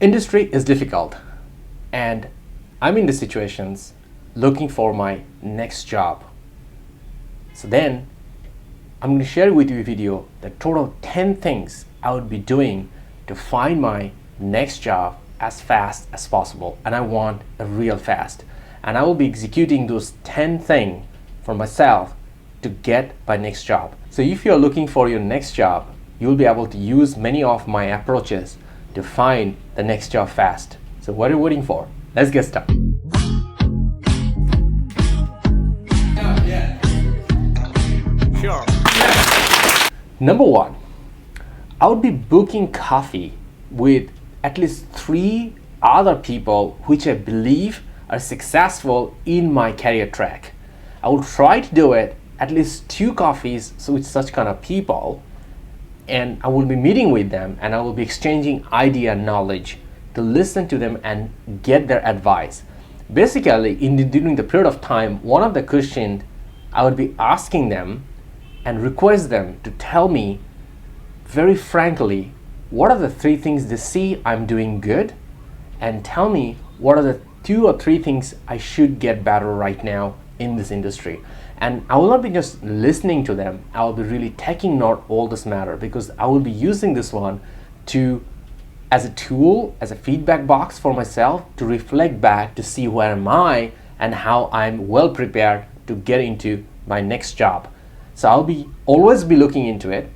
Industry is difficult, and I'm in the situations looking for my next job. So then I'm going to share with you a video that total 10 things I would be doing to find my next job as fast as possible, and I want a real fast. And I will be executing those 10 things for myself to get my next job. So if you're looking for your next job, you'll be able to use many of my approaches to find the next job fast. So what are you waiting for? Let's get started. Sure. Number one, I would be booking coffee with at least 3 other people which I believe are successful in my career track. I will try to do it at least 2 coffees with such kind of people, and I will be meeting with them and I will be exchanging idea and knowledge to listen to them and get their advice. Basically, during the period of time, one of the questions I would be asking them and request them to tell me very frankly what are the 3 things they see I'm doing good, and tell me what are the 2 or 3 things I should get better right now in this industry. And I will not be just listening to them, I will be really taking note all this matter, because I will be using this one as a tool, as a feedback box for myself to reflect back to see where am I and how I'm well prepared to get into my next job. So I'll always be looking into it.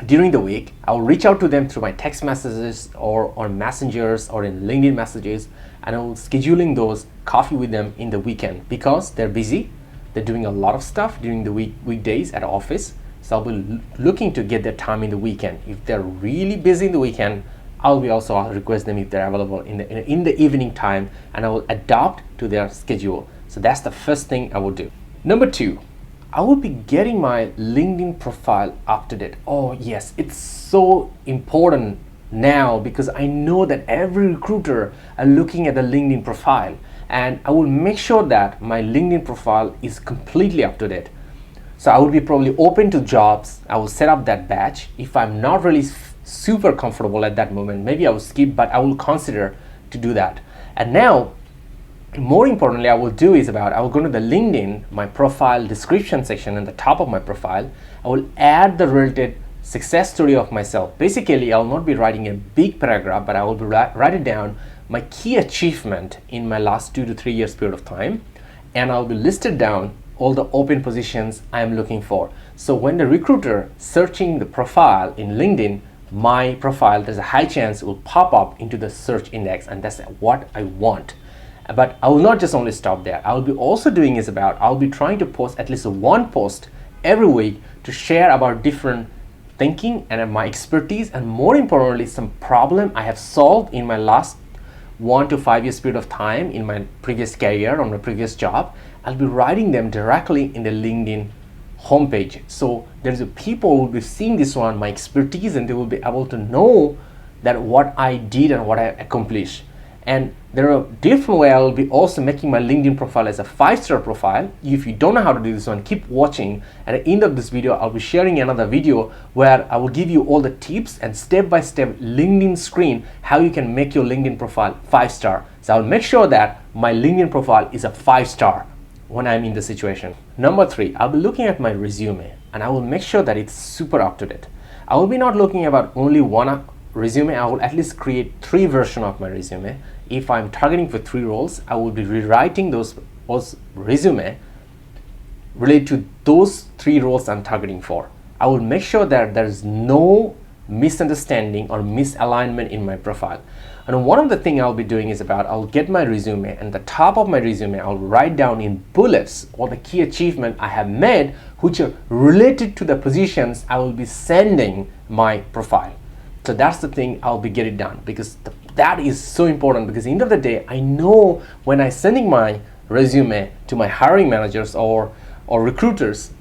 During the week, I'll reach out to them through my text messages or on messengers or in LinkedIn messages, and I will scheduling those coffee with them in the weekend because they're busy. They're doing a lot of stuff during the weekdays at office. So I'll be looking to get their time in the weekend. If they're really busy in the weekend, I'll be also request them if they're available in the evening time, and I will adapt to their schedule. So that's the first thing I will do. Number 2, I will be getting my LinkedIn profile up to date. Oh yes, it's so important now because I know that every recruiter are looking at the LinkedIn profile, and I will make sure that my LinkedIn profile is completely up to date. So I will be probably open to jobs. I will set up that batch. If I'm not really super comfortable at that moment, maybe I will skip, but I will consider to do that. And now, more importantly, I will go to the LinkedIn, my profile description section in the top of my profile. I will add the related success story of myself. Basically, I will not be writing a big paragraph, but I will be writing down my key achievement in my last 2 to 3 years period of time, and I'll be listed down all the open positions I am looking for. So when the recruiter searching the profile in LinkedIn, my profile, there's a high chance it will pop up into the search index, and that's what I want. But I will not just only stop there. I will be also doing I'll be trying to post at least 1 post every week to share about different thinking and my expertise, and more importantly, some problem I have solved in my last 1 to 5 years period of time in my previous career, on my previous job. I'll be writing them directly in the LinkedIn homepage. So there's people who will be seeing this one, my expertise, and they will be able to know that what I did and what I accomplished. And there are different ways I will be also making my LinkedIn profile as a 5-star profile. If you don't know how to do this one, keep watching. At the end of this video, I'll be sharing another video where I will give you all the tips and step-by-step LinkedIn screen how you can make your LinkedIn profile 5-star. So I'll make sure that my LinkedIn profile is a 5-star when I'm in the situation. Number 3, I'll be looking at my resume, and I will make sure that it's super up to date. I will be not looking about only one resume. I will at least create 3 versions of my resume. If I'm targeting for 3 roles, I will be rewriting those resume related to those 3 roles I'm targeting for. I will make sure that there is no misunderstanding or misalignment in my profile. And one of the things I'll be doing I'll get my resume, and the top of my resume I'll write down in bullets all the key achievements I have made which are related to the positions I will be sending my profile. So that's the thing I'll be getting done, because that is so important, because at the end of the day, I know when I'm sending my resume to my hiring managers or recruiters,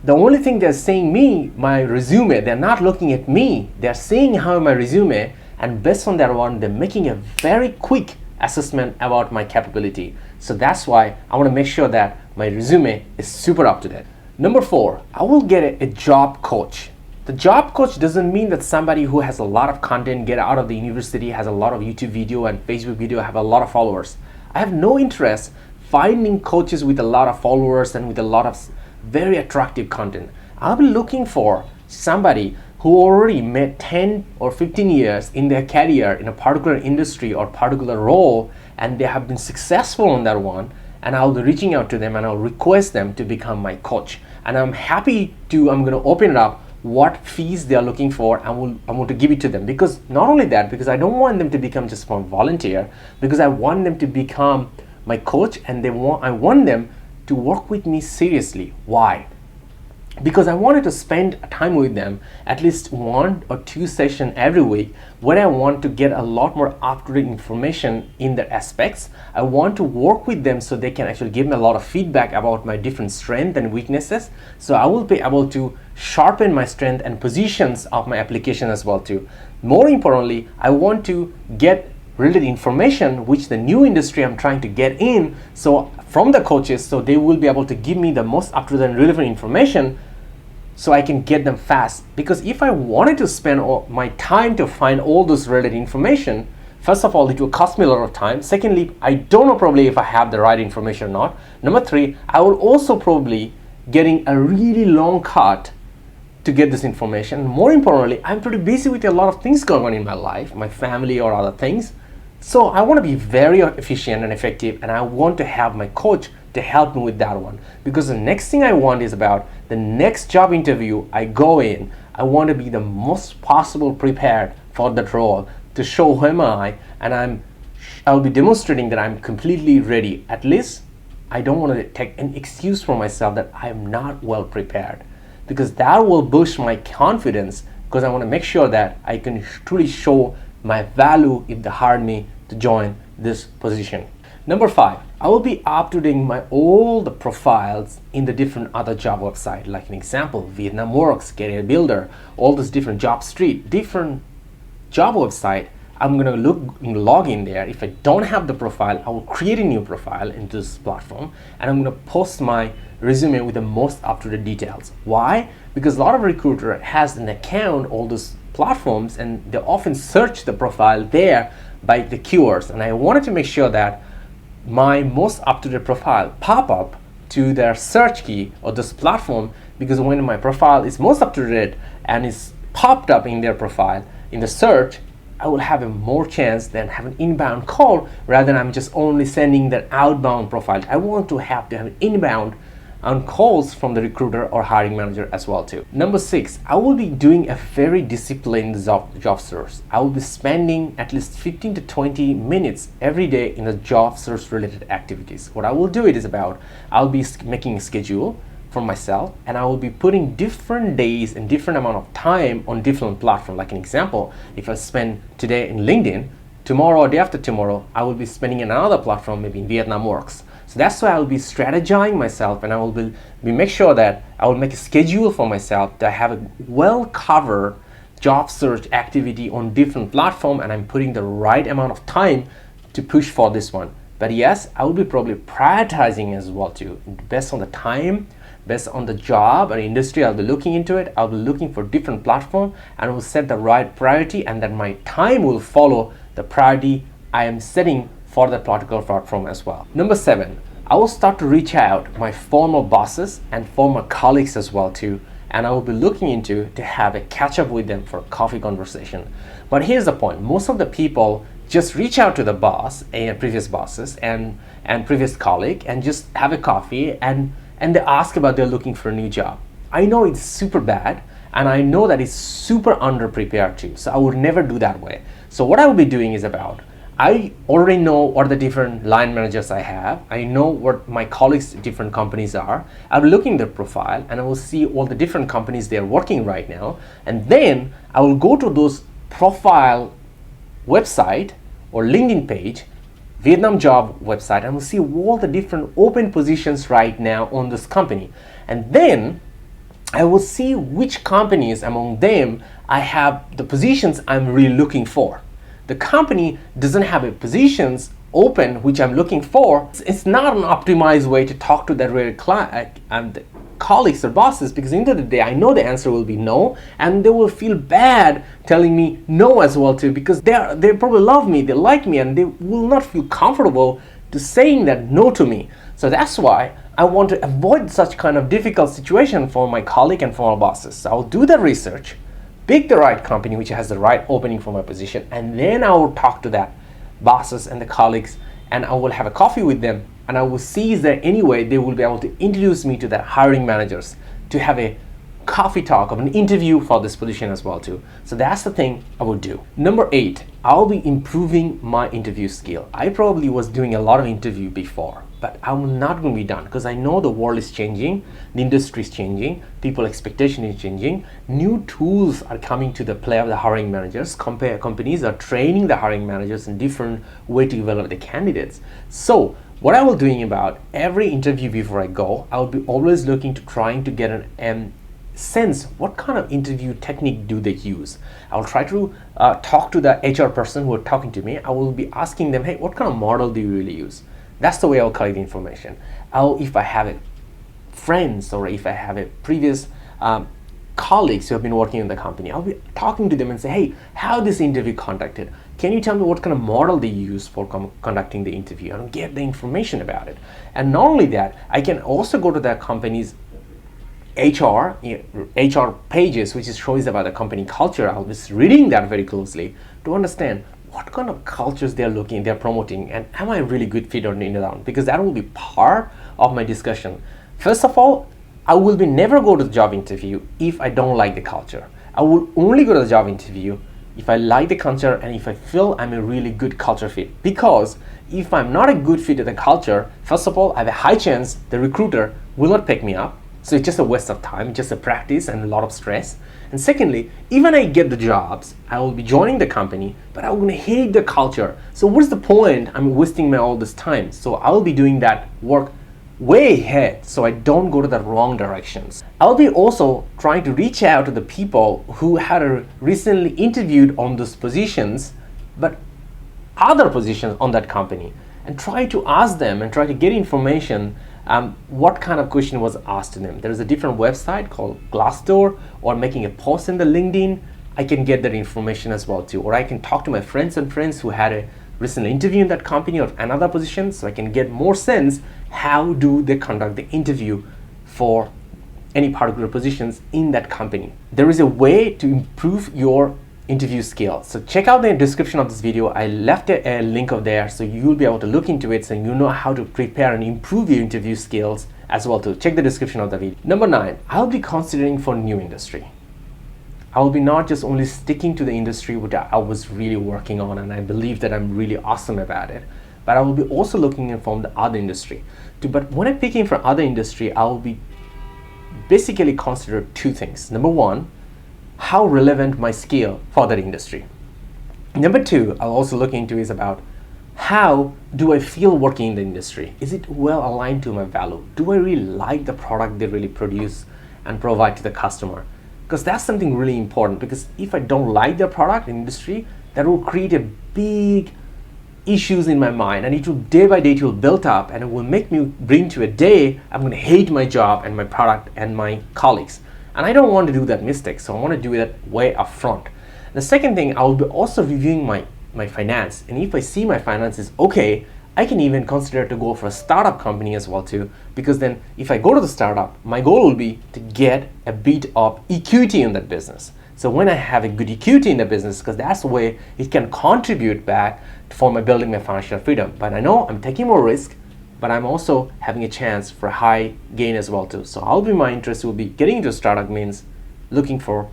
the only thing they're saying my resume, they're not looking at me. They're seeing how my resume, and based on that one, they're making a very quick assessment about my capability. So that's why I want to make sure that my resume is super up to date. Number 4, I will get a job coach The job coach doesn't mean that somebody who has a lot of content, get out of the university, has a lot of YouTube video and Facebook video, have a lot of followers. I have no interest finding coaches with a lot of followers and with a lot of very attractive content. I'll be looking for somebody who already made 10 or 15 years in their career in a particular industry or particular role, and they have been successful on that one, and I'll be reaching out to them and I'll request them to become my coach. And I'm going to open it up what fees they are looking for, and I want to give it to them, because not only that, because I don't want them to become just one volunteer, because I want them to become my coach, and I want them to work with me seriously. Why? Because I wanted to spend time with them, at least 1 or 2 sessions every week, where I want to get a lot more up-to-date information in their aspects. I want to work with them so they can actually give me a lot of feedback about my different strengths and weaknesses. So I will be able to sharpen my strength and positions of my application as well too. More importantly, I want to get related information which the new industry I'm trying to get in, so from the coaches, so they will be able to give me the most up-to-date and relevant information, so I can get them fast. Because if I wanted to spend all my time to find all this related information, first of all, it will cost me a lot of time. Secondly, I don't know probably if I have the right information or not. Number 3, I will also probably getting a really long cut to get this information. More importantly, I'm pretty busy with a lot of things going on in my life, my family or other things. So I want to be very efficient and effective, and I want to have my coach to help me with that one. Because the next thing I want is about the next job interview I go in, I want to be the most possible prepared for that role, to show who am I, and I'll be demonstrating that I'm completely ready. At least I don't want to take an excuse for myself that I'm not well prepared, because that will boost my confidence, because I want to make sure that I can truly show my value if they hire me to join this position. Number 5, I will be updating all the profiles in the different other job website. Like an example, Vietnam Works, Career Builder, all those different job street, different job website. I'm gonna log in there. If I don't have the profile, I will create a new profile into this platform, and I'm gonna post my resume with the most up-to-date details. Why? Because a lot of recruiter has an account, all those platforms, and they often search the profile there by the keywords, and I wanted to make sure that my most up-to-date profile pop up to their search key or this platform, because when my profile is most up-to-date and is popped up in their profile in the search, I will have a more chance than have an inbound call, rather than I'm just only sending that outbound profile. I want to have an inbound on calls from the recruiter or hiring manager as well too. Number 6, I will be doing a very disciplined job search. I will be spending at least 15 to 20 minutes every day in the job search related activities. What I will do I'll be making a schedule for myself, and I will be putting different days and different amount of time on different platforms. Like an example, if I spend today in LinkedIn, tomorrow or day after tomorrow, I will be spending in another platform, maybe in Vietnam Works. So that's why I will be strategizing myself, and I will be make sure that I will make a schedule for myself to have a well-covered job search activity on different platforms, and I'm putting the right amount of time to push for this one. But yes, I will be probably prioritizing as well too, based on the time, based on the job or industry I'll be looking into it. I'll be looking for different platforms, and I will set the right priority, and then my time will follow the priority I am setting for the particular platform as well. Number 7, I will start to reach out my former bosses and former colleagues as well too, and I will be looking into to have a catch up with them for a coffee conversation. But here's the point, most of the people just reach out to the boss and previous bosses and previous colleague and just have a coffee and they ask about they're looking for a new job. I know it's super bad, and I know that it's super underprepared too, so I would never do that way. So what I will be doing is I already know what the different line managers I have. I know what my colleagues' different companies are. I'll be looking at their profile, and I will see all the different companies they're working right now. And then I will go to those profile website or LinkedIn page, Vietnam job website, and we'll see all the different open positions right now on this company. And then I will see which companies among them I have the positions I'm really looking for. The company doesn't have a positions open which I'm looking for. It's not an optimized way to talk to that real client and colleagues or bosses, because at the end of the day I know the answer will be no, and they will feel bad telling me no as well too, because they probably love me, they like me, and they will not feel comfortable to saying that no to me. So that's why I want to avoid such kind of difficult situation for my colleague and for my bosses. So I'll do the research, pick the right company which has the right opening for my position, and then I will talk to that bosses and the colleagues, and I will have a coffee with them, and I will see is there any way they will be able to introduce me to the hiring managers to have a coffee talk of an interview for this position as well too. So that's the thing I will do. Number 8, I'll be improving my interview skill. I probably was doing a lot of interview before, but I'm not going to be done, because I know the world is changing, the industry is changing, people expectation is changing, new tools are coming to the play of the hiring managers. Companies are training the hiring managers in different way to develop the candidates. So what I will doing about every interview before I go, I will be always looking to trying to get an sense what kind of interview technique do they use. I'll try to talk to the HR person who are talking to me. I will be asking them, hey, what kind of model do you really use? That's the way I'll collect the information. If I have friends, or if I have a previous colleagues who have been working in the company, I'll be talking to them and say, hey, how this interview conducted? Can you tell me what kind of model they use for conducting the interview? And get the information about it. And not only that, I can also go to the company's HR pages, which shows about the company culture. I'll be reading that very closely to understand what kind of cultures they're promoting, and am I a really good fit or not, because that will be part of my discussion. First of all, I will never go to the job interview if I don't like the culture. I will only go to the job interview if I like the culture and if I feel I'm a really good culture fit. Because if I'm not a good fit in the culture, first of all, I have a high chance the recruiter will not pick me up. So it's just a waste of time, just a practice and a lot of stress. And secondly, even I get the jobs, I will be joining the company, but I'm going to hate the culture. So what's the point? I'm wasting all this time. So I'll be doing that work way ahead so I don't go to the wrong directions. I'll be also trying to reach out to the people who had recently interviewed on those positions, but other positions on that company, and try to ask them and try to get information what kind of question was asked to them. There's a different website called Glassdoor, or making a post in the LinkedIn. I can get that information as well too, or I can talk to my friends who had a recent interview in that company or another position, so I can get more sense how do they conduct the interview for any particular positions in that company. There is a way to improve your interview skills. So check out the description of this video. I left a link of there, so you'll be able to look into it, so you know how to prepare and improve your interview skills as well too. Check the description of the video. Number 9, I'll be considering for new industry. I will be not just only sticking to the industry which I was really working on and I believe that I'm really awesome about it, but I will be also looking from the other industry. But when I'm picking from other industry, I will be basically consider 2 things. Number 1, how relevant my skill for that industry. Number 2, I'll also look into is about how do I feel working in the industry? Is it well aligned to my value? Do I really like the product they really produce and provide to the customer? Because that's something really important, because if I don't like the product industry, that will create a big issues in my mind, and it will day by day it will build up, and it will make me bring to a day I'm going to hate my job and my product and my colleagues. And I don't want to do that mistake, so I want to do that way up front. The second thing, I will be also reviewing my finance, and if I see my finance is okay, I can even consider to go for a startup company as well too, because then if I go to the startup, my goal will be to get a bit of equity in that business. So when I have a good equity in the business, because that's the way it can contribute back for my building my financial freedom. But I know I'm taking more risk, but I'm also having a chance for high gain as well too. So my interest will be getting into a startup means looking for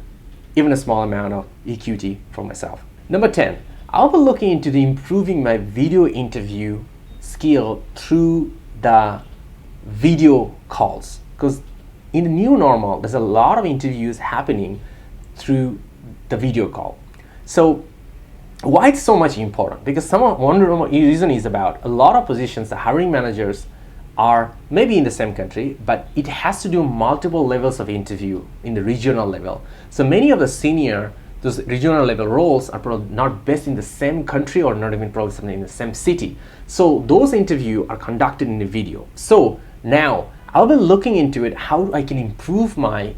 even a small amount of equity for myself. Number 10, I'll be looking into the improving my video interview skill through the video calls, because in the new normal there's a lot of interviews happening through the video call. So why it's so much important? Because one reason is about a lot of positions the hiring managers are maybe in the same country, but it has to do multiple levels of interview in the regional level. So many of the those regional level roles are probably not based in the same country, or not even probably in the same city. So those interviews are conducted in a video. So now I'll be looking into it how I can improve my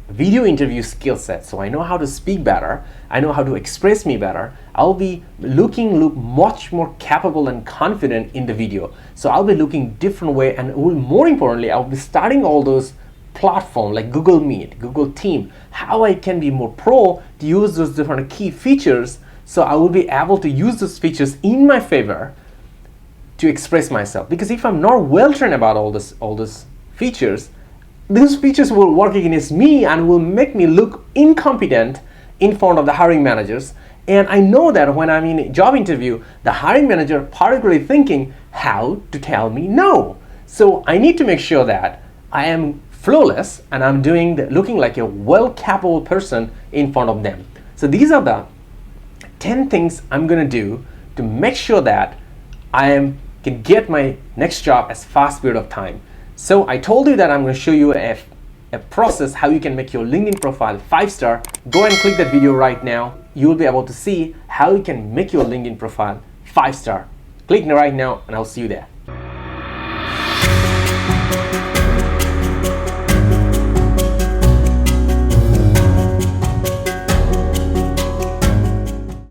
video interview skill set. So I know how to speak better, I know how to express me better. I'll be look much more capable and confident in the video. So I'll be looking different way, and more importantly, I'll be starting all those platform like Google Meet, Google Team, how I can be more pro to use those different key features, so I will be able to use those features in my favor to express myself. Because if I'm not well trained about all those features, those features will work against me and will make me look incompetent in front of the hiring managers. And I know that when I'm in a job interview, the hiring manager particularly thinking how to tell me no. So I need to make sure that I am flawless and I'm looking like a well-capable person in front of them. So these are the 10 things I'm gonna do to make sure that I can get my next job as fast period of time. So I told you that I'm going to show you a process how you can make your LinkedIn profile 5-star. Go and click that video right now. You will be able to see how you can make your LinkedIn profile 5-star. Click right now and I'll see you there.